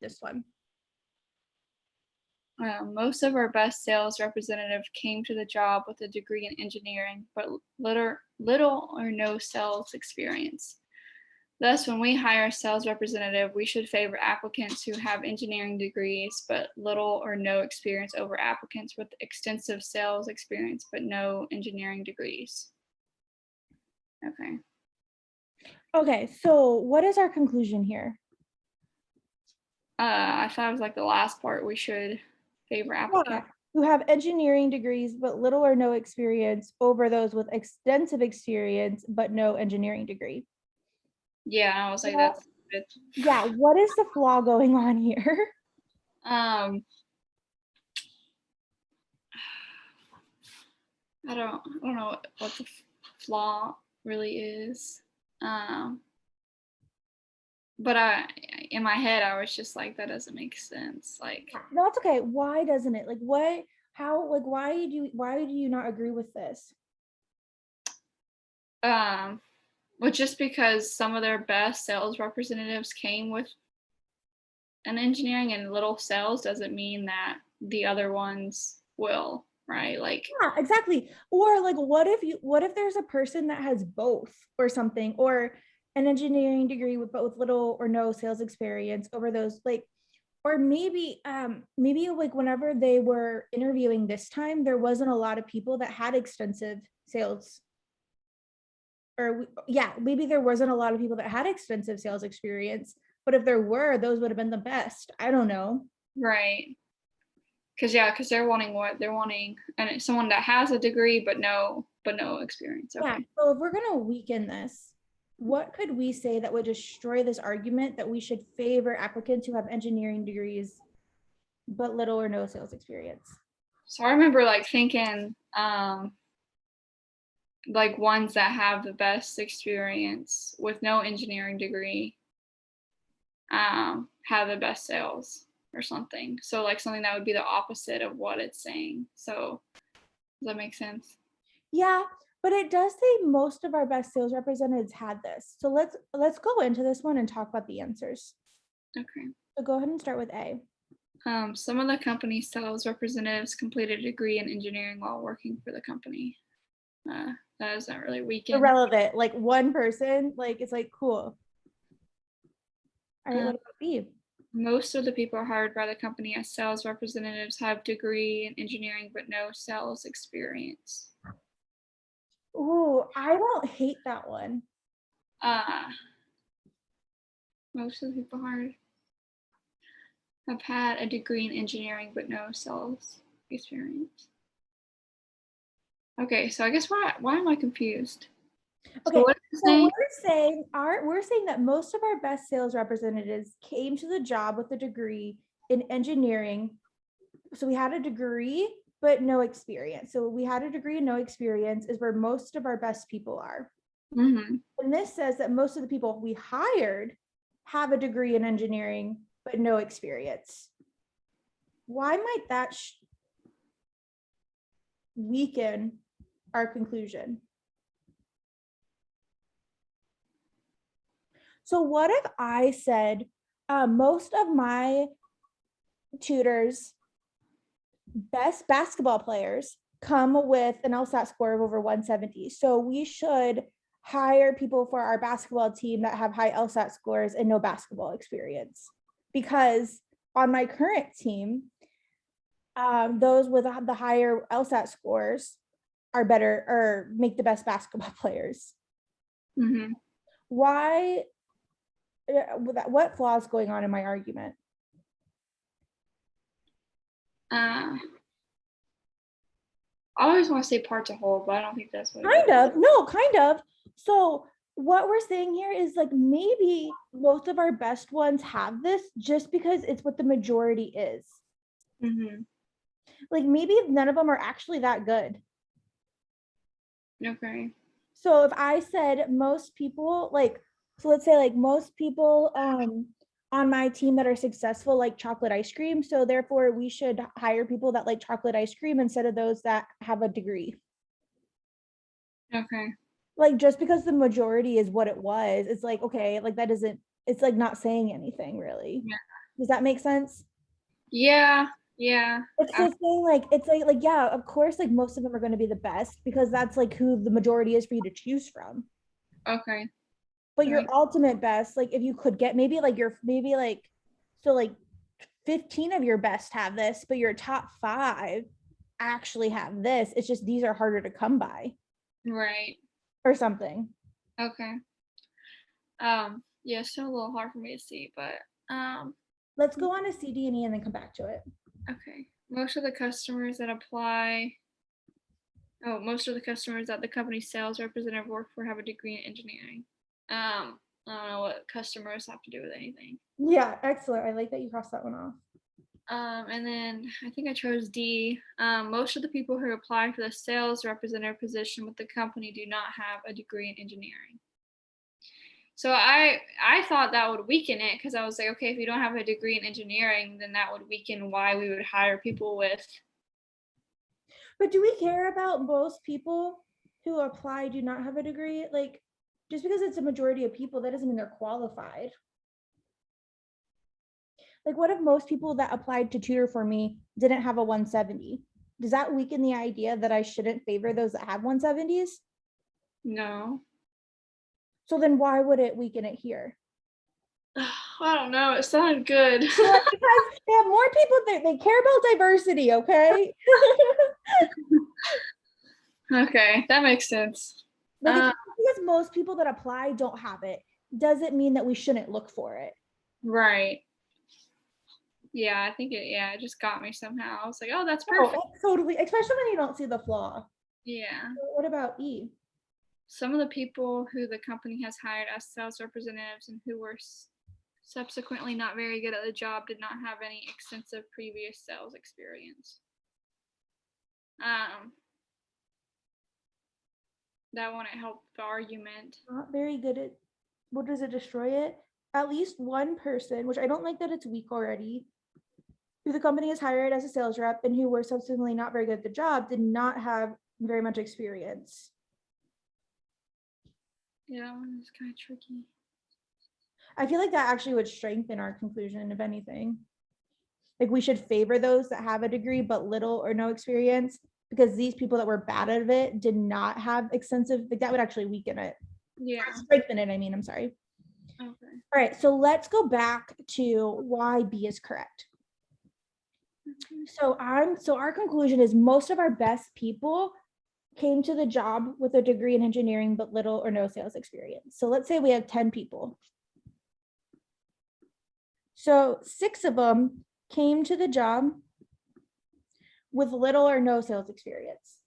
this one. Most of our best sales representatives came to the job with a degree in engineering, but little or no sales experience. Thus, when we hire a sales representative, we should favor applicants who have engineering degrees but little or no experience over applicants with extensive sales experience but no engineering degrees. Okay. Okay, so what is our conclusion here? I thought it was like the last part, we should favor applicants. Who have engineering degrees but little or no experience over those with extensive experience but no engineering degree. Yeah, I was like, that's good. Yeah, what is the flaw going on here? I don't know what the flaw really is. But in my head, I was just like, that doesn't make sense. Like, No, it's okay. Why doesn't it? Like, what? How? Like, why do you not agree with this? well, just because some of their best sales representatives came with an engineering and little sales doesn't mean that the other ones will, right? Like, Yeah, exactly. Or like, what if there's a person that has both or something, or an engineering degree with both little or no sales experience over those, like, or maybe like whenever they were interviewing this time, there wasn't a lot of people that had extensive sales, or yeah, maybe there wasn't a lot of people that had extensive sales experience, but if there were, those would have been the best. I don't know. right. Because they're wanting and someone that has a degree but no experience. Okay. Yeah, so if we're gonna weaken this, what could we say that would destroy this argument that we should favor applicants who have engineering degrees but little or no sales experience? So I remember like thinking, like ones that have the best experience with no engineering degree, have the best sales or something. So like something that would be the opposite of what it's saying. So does that make sense? Yeah, but it does say most of our best sales representatives had this. So let's go into this one and talk about the answers. Okay. So go ahead and start with A. Some of the company's sales representatives completed a degree in engineering while working for the company. That isn't really weakened. Irrelevant, like one person, like it's like cool. All right, what about B? Most of the people hired by the company as sales representatives have degree in engineering but no sales experience. Ooh, I don't hate that one. Most of the people hired have had a degree in engineering but no sales experience. Okay, so I guess why am I confused? Okay, So what is it saying? we're saying that most of our best sales representatives came to the job with a degree in engineering. So we had a degree but no experience. So we had a degree and no experience is where most of our best people are. Mm-hmm. And this says that most of the people we hired have a degree in engineering but no experience. Why might that weaken our conclusion? So what if I said most of my tutors' best basketball players come with an LSAT score of over 170. So we should hire people for our basketball team that have high LSAT scores and no basketball experience. Because on my current team, those with the higher LSAT scores are better or make the best basketball players. Mm-hmm. Why? What flaw is going on in my argument? I always want to say part to whole, but I don't think that's what Kind of. No, kind of. So what we're saying here is like maybe most of our best ones have this just because it's what the majority is. Mm-hmm. Like maybe none of them are actually that good. Okay. So if I said most people like, so let's say like most people on my team that are successful like chocolate ice cream, so therefore we should hire people that like chocolate ice cream instead of those that have a degree. Okay. Like just because the majority is what it was, it's like okay, like that doesn't, it's like not saying anything really. Yeah. Does that make sense? Yeah. Yeah. It's the thing, like it's like yeah, of course, like most of them are going to be the best because that's like who the majority is for you to choose from. Okay. But That your makes- ultimate best, like if you could get maybe like your maybe like so like 15 of your best have this, but your top 5 actually have this. It's just these are harder to come by Right. or something. Okay. Yeah, still a little hard for me to see, but Let's go on to C, D, and E and then come back to it. okay. Most of the customers that apply, most of the customers that the company's sales representative work for have a degree in engineering. I don't know what customers have to do with anything. Yeah, excellent. I like that you crossed that one off. And then I think I chose D. Most of the people who apply for the sales representative position with the company do not have a degree in engineering. So I thought that would weaken it because I was like, okay, if you don't have a degree in engineering, then that would weaken why we would hire people with. But do we care about most people who apply do not have a degree? Like, just because it's a majority of people, that doesn't mean they're qualified. Like, what if most people that applied to tutor for me didn't have a 170? Does that weaken the idea that I shouldn't favor those that have 170s? No. So then why would it weaken it here? I don't know. It sounded good. Well, because they have more people that they care about diversity, okay? Okay, that makes sense. Like it's because most people that apply don't have it, doesn't mean that we shouldn't look for it. Right. Yeah, I think it just got me somehow. I was like, oh, that's Oh, perfect. totally, especially when you don't see the flaw. Yeah. What about E? Some of the people who the company has hired as sales representatives and who were subsequently not very good at the job did not have any extensive previous sales experience. That wouldn't help the argument. Not very good at, what does it destroy it? At least one person, which I don't like that it's weak already, who the company has hired as a sales rep and who were subsequently not very good at the job did not have very much experience. Yeah, that one is kind of tricky. I feel like that actually would strengthen our conclusion, if anything. Like we should favor those that have a degree but little or no experience, because these people that were bad at it did not have extensive, like that would actually weaken it. Yeah. Strengthen it, I mean, I'm sorry. Okay. All right, so let's go back to why B is correct. So our conclusion is most of our best people came to the job with a degree in engineering but little or no sales experience. So let's say we have 10 people. So 6 of them came to the job with little or no sales experience.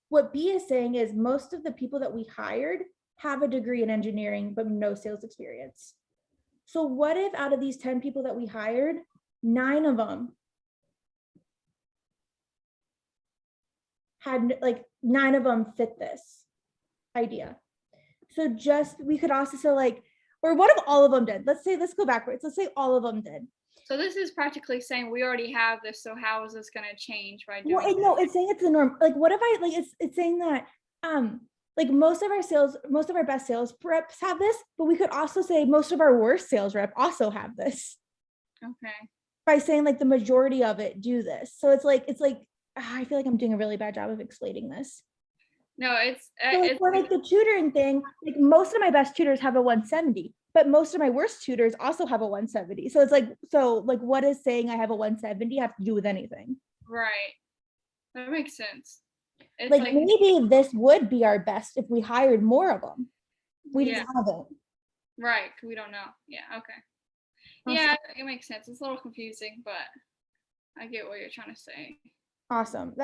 What B is saying is most of the people that we hired have a degree in engineering but no sales experience. So what if out of these 10 people that we hired, 9 of them had, like 9 of them fit this idea? So just, we could also say like, or what if all of them did? Let's go backwards. Let's say all of them did. So this is practically saying we already have this, so how is this going to change by doing? Well, no, it's saying it's the norm. Like, what if I like it's saying that like most of our best sales reps have this, but we could also say most of our worst sales rep also have this. Okay. By saying like the majority of it do this. So it's like I feel like I'm doing a really bad job of explaining this. No, it's So like, for like the tutoring thing, like most of my best tutors have a 170, but most of my worst tutors also have a 170. So it's like, what is saying I have a 170 have to do with anything? right. That makes sense. It's like maybe this would be our best if we hired more of them. We just haven't. Right. We don't know. Yeah. Okay. Awesome. Yeah, it makes sense. It's a little confusing, but I get what you're trying to say. Awesome.